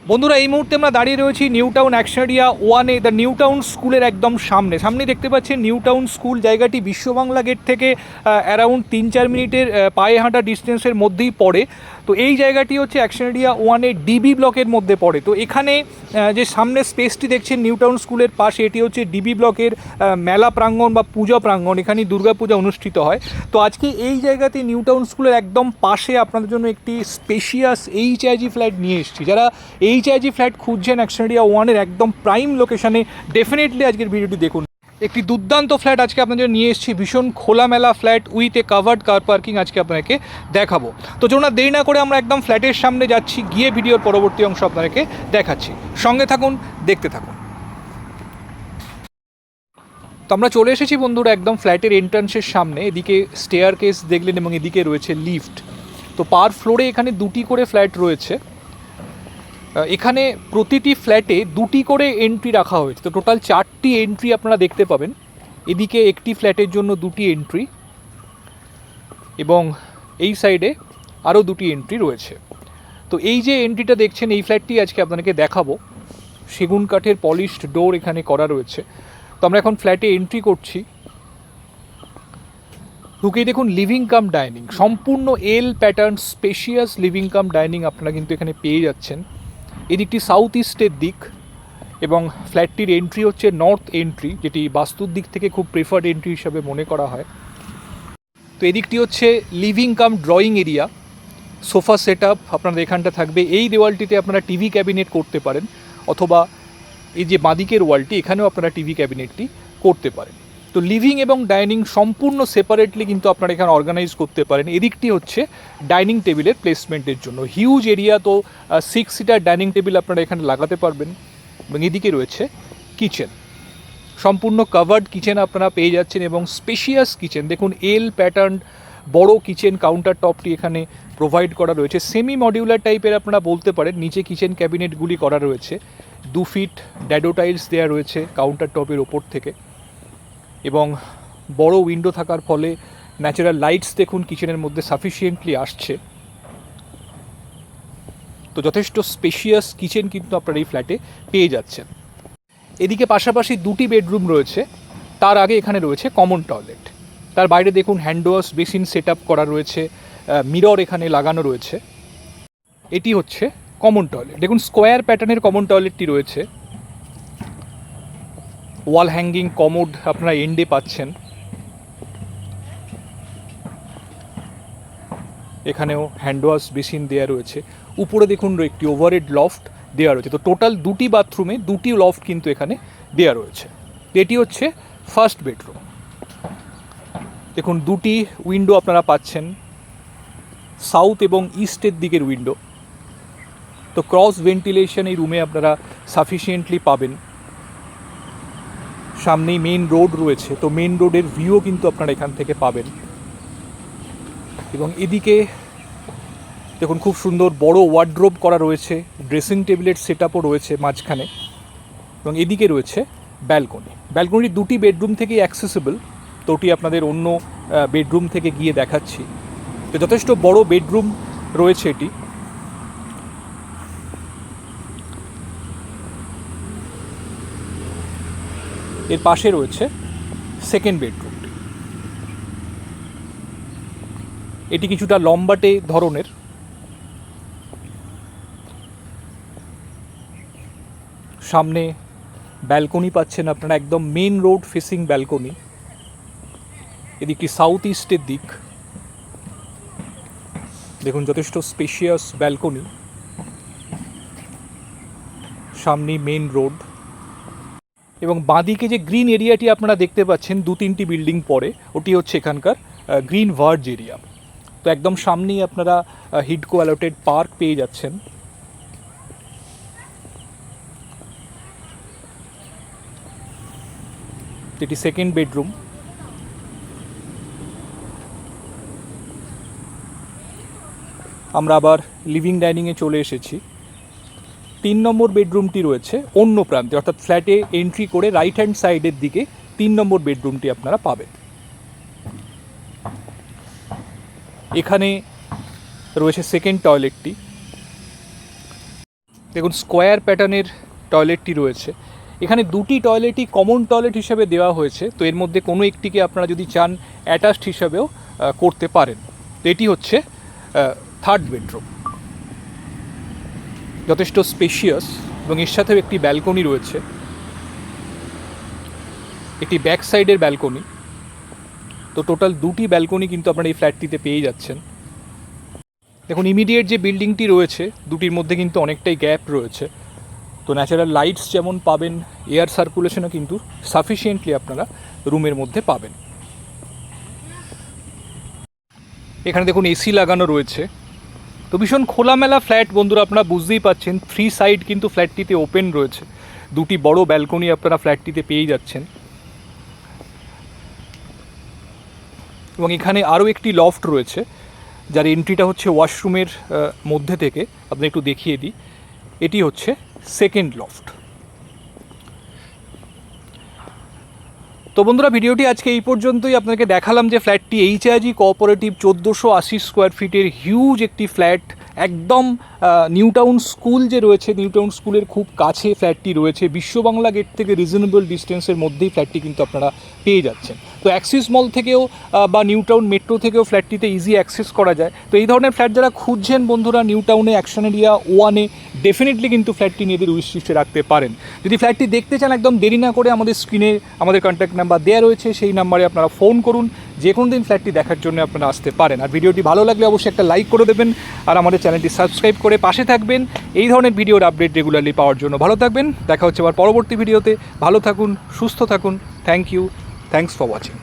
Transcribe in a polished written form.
বন্ধুরা এই মুহূর্তে আমরা দাঁড়িয়ে রয়েছি নিউ টাউন অ্যাকশন এরিয়া 1-এ দ্য নিউ টাউন স্কুলের একদম সামনে দেখতে পাচ্ছেন নিউ টাউন স্কুল। জায়গাটি বিশ্ববাংলা গেট থেকে অ্যারাউন্ড 3-4 মিনিটের পায়ে হাঁটা ডিস্টেন্সের মধ্যেই পড়ে। তো এই জায়গাটি হচ্ছে অ্যাকশন এরিয়া 1-এ ডিবি ব্লকের মধ্যে পড়ে। তো এখানে যে সামনে স্পেসটি দেখছেন নিউ টাউন স্কুলের পাশে, এটি হচ্ছে ডিবি ব্লকের মেলা প্রাঙ্গণ বা পূজা প্রাঙ্গণ। এখানে দুর্গাপূজা অনুষ্ঠিত হয়। তো আজকে এই জায়গাতে নিউ টাউন স্কুলের একদম পাশে আপনাদের জন্য একটি স্পেশিয়াস এইচআইজি ফ্ল্যাট নিয়ে এসেছি। যারা এইচআইজি ফ্ল্যাট খুঁজছেন অ্যাকশন এরিয়া 1-এর একদম প্রাইম লোকেশনে, ডেফিনেটলি আজকের ভিডিওটি দেখুন। একটি দুর্দান্ত ফ্ল্যাট আজকে আপনাদের নিয়ে এসেছি, ভীষণ খোলামেলা flat with a covered car parking আজকে আপনাকে দেখাবো। তো চলুন আর দেরি না করে আমরা একদম ফ্ল্যাটের সামনে যাচ্ছি, গিয়ে ভিডিওর পরবর্তী অংশ আপনাদেরকে দেখাচ্ছি। সঙ্গে থাকুন, দেখতে থাকুন। তো আমরা চলে এসেছি বন্ধুরা একদম ফ্ল্যাটের এন্ট্রান্সের সামনে। এদিকে স্টেয়ার কেস দেখলেন এবং এদিকে রয়েছে লিফট। তো পার ফ্লোরে এখানে দুটি করে ফ্ল্যাট রয়েছে। এখানে প্রতিটি ফ্ল্যাটে দুটি করে এন্ট্রি রাখা হয়েছে। তো টোটাল 4টি এন্ট্রি আপনারা দেখতে পাবেন। এদিকে একটি ফ্ল্যাটের জন্য দুটি এন্ট্রি এবং এই সাইডে আরও দুটি এন্ট্রি রয়েছে। তো এই যে এন্ট্রিটা দেখছেন, এই ফ্ল্যাটটি আজকে আপনাদেরকে দেখাবো। সেগুন কাঠের পলিশড ডোর এখানে করা রয়েছে। তো আমরা এখন ফ্ল্যাটে এন্ট্রি করছি। ঢুকেই দেখুন লিভিং কাম ডাইনিং, সম্পূর্ণ এল pattern spacious living cum dining আপনারা কিন্তু এখানে পেয়ে যাচ্ছেন। এদিকটি সাউথ ইস্টের দিক এবং ফ্ল্যাটটির এন্ট্রি হচ্ছে নর্থ এন্ট্রি, যেটি বাস্তুর দিক থেকে খুব প্রেফার্ড এন্ট্রি হিসাবে মনে করা হয়। তো এদিকটি হচ্ছে living cum drawing area, sofa set up আপনাদের এখানটা থাকবে। এই দেওয়ালটিতে আপনারা টিভি ক্যাবিনেট করতে পারেন, অথবা এই যে বাঁদিকের ওয়ালটি, এখানেও আপনারা টিভি ক্যাবিনেটটি করতে পারেন। তো লিভিং এবং ডাইনিং সম্পূর্ণ সেপারেটলি কিন্তু আপনারা এখানে অর্গানাইজ করতে পারেন। এদিকটি হচ্ছে ডাইনিং টেবিলের প্লেসমেন্টের জন্য হিউজ এরিয়া। তো 6 সিটার ডাইনিং টেবিল আপনারা এখানে লাগাতে পারবেন। এবং এদিকে রয়েছে কিচেন, সম্পূর্ণ কাভার্ড কিচেন আপনারা পেয়ে যাচ্ছেন এবং স্পেশিয়াস কিচেন। দেখুন এল প্যাটার্ন বড় কিচেন কাউন্টার টপটি এখানে প্রোভাইড করা রয়েছে। সেমি মডিউলার টাইপের আপনারা বলতে পারেন। নিচে কিচেন ক্যাবিনেটগুলি করা রয়েছে, 2 ফিট ড্যাডো টাইলস দেওয়া রয়েছে কাউন্টার টপের ওপর থেকে এবং বড় উইন্ডো থাকার ফলে ন্যাচারাল লাইটস দেখুন কিচেনের মধ্যে সাফিসিয়েন্টলি আসছে। তো যথেষ্ট স্পেশিয়াস কিচেন কিন্তু আপনারা এই ফ্ল্যাটে পেয়ে যাচ্ছেন। এদিকে পাশাপাশি দুটি বেডরুম রয়েছে, তার আগে এখানে রয়েছে কমন টয়লেট। তার বাইরে দেখুন hand wash basin set up করা রয়েছে, মিরর এখানে লাগানো রয়েছে। এটি হচ্ছে কমন টয়লেট। দেখুন স্কোয়ার প্যাটার্নের কমন টয়লেটটি রয়েছে। ওয়াল হ্যাঙ্গিং কমোড আপনারা এন্ডে পাচ্ছেন। এখানেও হ্যান্ড ওয়াশ বেসিন দেওয়া রয়েছে। উপরে দেখুন একটি ওভারহেড লফট দেওয়া রয়েছে। তো টোটাল দুটি বাথরুমে দুটি লফট কিন্তু এখানে দেওয়া রয়েছে। এটি হচ্ছে ফার্স্ট বেডরুম। দেখুন দুটি উইন্ডো আপনারা পাচ্ছেন, সাউথ এবং ইস্টের দিকের উইন্ডো। তো ক্রস ভেন্টিলেশন এই রুমে আপনারা সাফিসিয়েন্টলি পাবেন। সামনেই মেন রোড রয়েছে, তো মেন রোডের ভিউও কিন্তু আপনারা এখান থেকে পাবেন। এবং এদিকে দেখুন খুব সুন্দর বড় ওয়ার্ড্রোব করা রয়েছে, ড্রেসিং টেবিলের সেট আপও রয়েছে মাঝখানে। এবং এদিকে রয়েছে ব্যালকনি। ব্যালকনির দুটি বেডরুম থেকেই অ্যাক্সেসিবল। তো ওটি আপনাদের অন্য বেডরুম থেকে গিয়ে দেখাচ্ছি। তো যথেষ্ট বড় বেডরুম রয়েছে এটি। এর পাশে রয়েছে সেকেন্ড বেডরুমটি। এটি কিছুটা লম্বাটে ধরনের। সামনে ব্যালকনি পাচ্ছেন আপনারা, একদম মেন রোড ফেসিং ব্যালকনি। এদিকটি সাউথ ইস্টের দিক। দেখুন যথেষ্ট স্পেশিয়াস ব্যালকনি, সামনে মেন রোড। এবং বাঁদিকে যে গ্রিন এরিয়াটি আপনারা দেখতে পাচ্ছেন 2-3টি বিল্ডিং পরে, ওটি হচ্ছে এখানকার গ্রিন ভার্জ এরিয়া। তো একদম সামনেই আপনারা হিডকো অ্যালোটেড পার্ক পেয়ে যাচ্ছেন। এটি সেকেন্ড বেডরুম। আমরা আবার লিভিং ডাইনিংয়ে চলে এসেছি। 3 নম্বর বেডরুমটি রয়েছে অন্য প্রান্তে, অর্থাৎ ফ্ল্যাটে এন্ট্রি করে রাইট হ্যান্ড সাইডের দিকে 3 নম্বর বেডরুমটি আপনারা পাবেন। এখানে রয়েছে সেকেন্ড টয়লেটটি। দেখুন স্কোয়ার প্যাটার্নের টয়লেটটি রয়েছে। এখানে দুটি টয়লেটই কমন টয়লেট হিসেবে দেওয়া হয়েছে, তো এর মধ্যে কোনো একটিকে আপনারা যদি চান অ্যাটাচড হিসাবেও করতে পারেন। তো এটি হচ্ছে থার্ড বেডরুম, যথেষ্ট স্পেশিয়াস এবং এর সাথেও একটি ব্যালকনি রয়েছে, একটি ব্যাক সাইডের ব্যালকনি। তো টোটাল দুটি ব্যালকনি কিন্তু আপনারা এই ফ্ল্যাটটিতে পেয়ে যাচ্ছেন। দেখুন ইমিডিয়েট যে বিল্ডিংটি রয়েছে দুটির মধ্যে কিন্তু অনেকটাই গ্যাপ রয়েছে, তো ন্যাচারাল লাইটস যেমন পাবেন, এয়ার সার্কুলেশনও কিন্তু সাফিসিয়েন্টলি আপনারা রুমের মধ্যে পাবেন। এখানে দেখুন এসি লাগানো রয়েছে। তো ভীষণ খোলামেলা ফ্ল্যাট বন্ধুরা, আপনারা বুঝতেই পাচ্ছেন 3 সাইড কিন্তু ফ্ল্যাটটিতে ওপেন রয়েছে, দুটি বড় ব্যালকনি আপনারা ফ্ল্যাটটিতে পেয়ে যাচ্ছেন। এবং এখানে আরও একটি লফট রয়েছে, যার এন্ট্রিটা হচ্ছে ওয়াশরুমের মধ্যে থেকে। আপনাদের একটু দেখিয়ে দিই, এটি হচ্ছে সেকেন্ড লফট। তো বন্ধুরা ভিডিওটি আজকে এই পর্যন্তই। আপনাকে দেখালাম যে ফ্ল্যাটটি HIG কোঅপারেটিভ 1480 স্কোয়ার ফিটের হিউজ একটি ফ্ল্যাট, একদম নিউ টাউন স্কুল যে রয়েছে, নিউ টাউন স্কুলের খুব কাছে ফ্ল্যাটটি রয়েছে। বিশ্ববাংলা গেট থেকে রিজনেবল ডিস্টেন্সের মধ্যেই ফ্ল্যাটটি কিন্তু আপনারা পেয়ে যাচ্ছেন। তো অ্যাক্সিস মল থেকেও বা নিউ টাউন মেট্রো থেকেও ফ্ল্যাটটিতে ইজি অ্যাক্সেস করা যায়। তো এই ধরনের ফ্ল্যাট যারা খুঁজছেন বন্ধুরা, নিউ টাউনে অ্যাকশন এরিয়া 1-এ ডেফিনেটলি কিন্তু ফ্ল্যাটটি নিজেদের উইশ লিস্টে রাখতে পারেন। যদি ফ্ল্যাটটি দেখতে চান একদম দেরি না করে আমাদের স্ক্রিনে আমাদের কন্ট্যাক্ট নাম্বার দেওয়া রয়েছে, সেই নাম্বারে আপনারা ফোন করুন, যে কোনো দিন ফ্ল্যাটটি দেখার জন্য আপনারা আসতে পারেন। আর ভিডিওটি ভালো লাগলে অবশ্যই একটা লাইক করে দেবেন, আর আমাদের চ্যানেলটি সাবস্ক্রাইব করে পাশে থাকবেন এই ধরনের ভিডিওর আপডেট রেগুলারলি পাওয়ার জন্য। ভালো থাকবেন, দেখা হচ্ছে আবার পরবর্তী ভিডিওতে। ভালো থাকুন, সুস্থ থাকুন। Thank you, thanks for watching.